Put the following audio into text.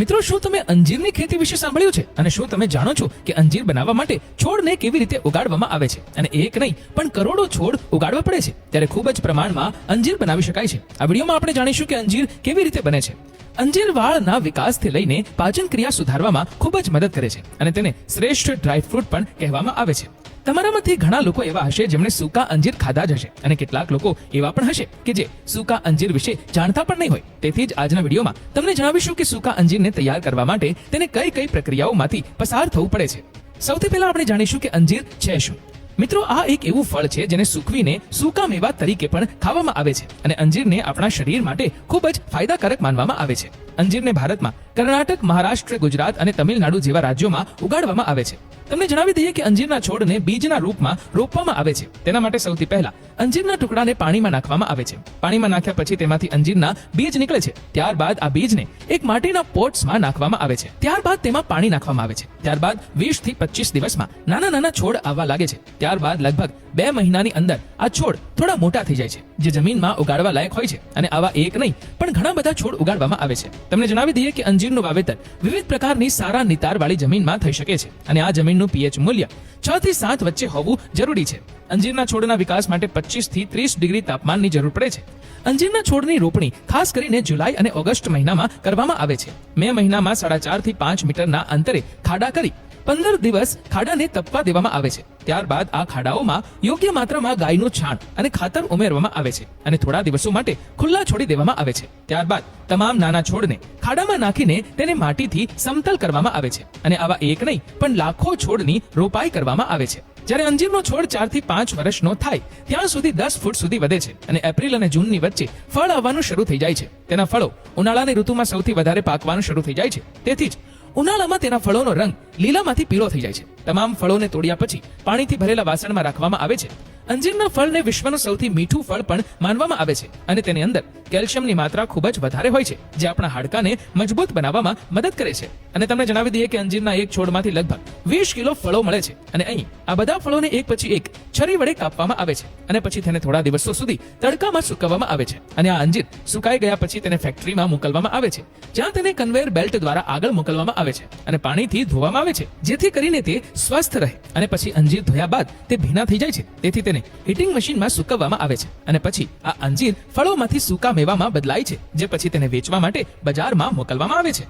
મિત્રો, શું તમે અંજીરની ખેતી વિશે સાંભળ્યું છે? અને શું તમે જાણો છો કે અંજીર બનાવવા માટે છોડને કેવી રીતે ઉગાડવામાં આવે છે? અને એક નહીં પણ કરોડો છોડ ઉગાડવા પડે છે, ત્યારે ખૂબ જ પ્રમાણમાં અંજીર બનાવી શકાય છે. આ વિડીયોમાં આપણે જાણીશું કે અંજીર કેવી રીતે બને છે. અંજીર વાળના વિકાસથી લઈને પાચન ક્રિયા સુધારવામાં ખૂબ જ મદદ કરે છે અને તેને શ્રેષ્ઠ ડ્રાય ફ્રૂટ પણ કહેવામાં આવે છે. તમારામાંથી ઘણા લોકો એવા હશે જેમણે સૂકા અંજીર ખાધા જ હશે, અને કેટલાક લોકો એવા પણ હશે કે જે સૂકા અંજીર વિશે જાણતા પણ નહીં હોય. તેથી જ આજના વિડીયોમાં તમને જણાવીશું કે સૂકા અંજીરને તૈયાર કરવા માટે તેને કઈ કઈ પ્રક્રિયાઓમાંથી પસાર થવું પડે છે. સૌથી પહેલા આપણે જાણીશું કે અંજીર છે શું. મિત્રો, આ એક એવું ફળ છે જેને સૂકવીને સૂકા મેવા તરીકે પણ ખાવામાં આવે છે અને અંજીરને આપણા શરીર માટે ખૂબ જ ફાયદાકારક માનવામાં આવે છે. અંજીરને ભારતમાં કર્ણાટક, મહારાષ્ટ્ર, ગુજરાત અને તમિલનાડુ જેવા રાજ્યોમાં ઉગાડવામાં આવે છે. તમને જણાવી દઈએ કે અંજીરના છોડને બીજના રૂપમાં રોપવામાં આવે છે. તેના માટે સૌથી પહેલા અંજીરના ટુકડાને પાણીમાં નાખવામાં આવે છે. પાણીમાં નાખ્યા પછી તેમાંથી અંજીરના બીજ નીકળે છે. ત્યારબાદ આ બીજને એક માટીના પોટ્સમાં નાખવામાં આવે છે. ત્યારબાદ તેમાં પાણી નાખવામાં આવે છે. ત્યારબાદ 20 થી 25 દિવસમાં નાના નાના છોડ આવવા લાગે છે. ત્યારબાદ લગભગ 2 મહિનાની અંદર આ છોડ થોડા મોટા થઈ જાય છે, જે જમીનમાં ઉગાડવા લાયક હોય છે. અને આવા એક નહીં પણ ઘણા બધા છોડ ઉગાડવામાં આવે છે. તમને જણાવી દઈએ કે અંજીરનું વાવેતર વિવિધ પ્રકારની સારા નિતારવાળી જમીનમાં થઈ શકે છે અને આ જમીનનું પીએચ મૂલ્ય 6 થી 7 વચ્ચે હોવું જરૂરી છે. અંજીરના છોડના વિકાસ માટે 25 થી 30 ડિગ્રી તાપમાનની જરૂર પડે છે. અંજીરના છોડની રોપણી ખાસ કરીને જુલાઈ અને ઓગસ્ટ મહિનામાં કરવામાં આવે છે. મે મહિનામાં 4.5 થી 5 મીટરના અંતરે ખાડા કરી 15 દિવસ ખાડાને તપવા દેવામાં આવે છે. ત્યારબાદ આ ખાડાઓમાં યોગ્ય માત્રામાં ગાયનું છાણ અને ખાતર ઉમેરવામાં આવે છે અને થોડા દિવસો માટે ખુલ્લા છોડી દેવામાં આવે છે. ત્યારબાદ તમામ નાના છોડને ખાડામાં નાખીને તેને માટીથી સમતલ કરવામાં આવે છે અને આવા એક નહીં પણ લાખો છોડની રોપાઈ કરવામાં આવે છે. જ્યારે અંજીરનો છોડ 4 થી 5 વર્ષનો થાય ત્યાં સુધી 10 ફૂટ સુધી વધે છે અને એપ્રિલ અને જૂનની વચ્ચે ફળ આવવાનું શરૂ થઈ જાય છે. તેના ફળો ઉનાળાની ઋતુમાં સૌથી વધારે પાકવાનું શરૂ થઈ જાય છે. તેથી જ ઉનાળામાં તેના ફળોનો રંગ લીલામાંથી પીળો થઈ જાય છે. તમામ ફળોને તોડ્યા પછી પાણીથી ભરેલા વાસણમાં રાખવામાં આવે છે. અંજીરના ફળને વિશ્વનું સૌથી મીઠું ફળ પણ માનવામાં આવે છે અને તેની અંદર કેલ્શિયમની માત્રા ખૂબ જ વધારે હોય છે, જે આપણા હાડકાને મજબૂત બનાવવામાં મદદ કરે છે. અને તમને જણાવી દઈએ કે અંજીરના એક છોડમાંથી લગભગ 20 કિલો ફળો મળે છે અને અહીં આ બધા ફળોને એક પછી એક છરી વડે કાપવામાં આવે છે અને પછી તેને થોડા દિવસો સુધી તડકામાં સૂકવવામાં આવે છે. અને આ અંજીર સુકાઈ ગયા પછી તેને ફેક્ટરીમાં મોકલવામાં આવે છે, જ્યાં તેને કન્વેયર બેલ્ટ દ્વારા આગળ મોકલવામાં આવે છે અને પાણીથી ધોવામાં આવે છે, જેથી કરીને તે સ્વસ્થ રહે. અને પછી અંજીર ધોયા બાદ તે ભીના થઈ જાય છે, તેથી તેને હીટિંગ મશીનમાં સૂકવવામાં આવે છે અને પછી આ અંજીર ફળોમાંથી સૂકા મેવામાં બદલાય છે, જે પછી તેને વેચવા માટે બજારમાં મોકલવામાં આવે છે.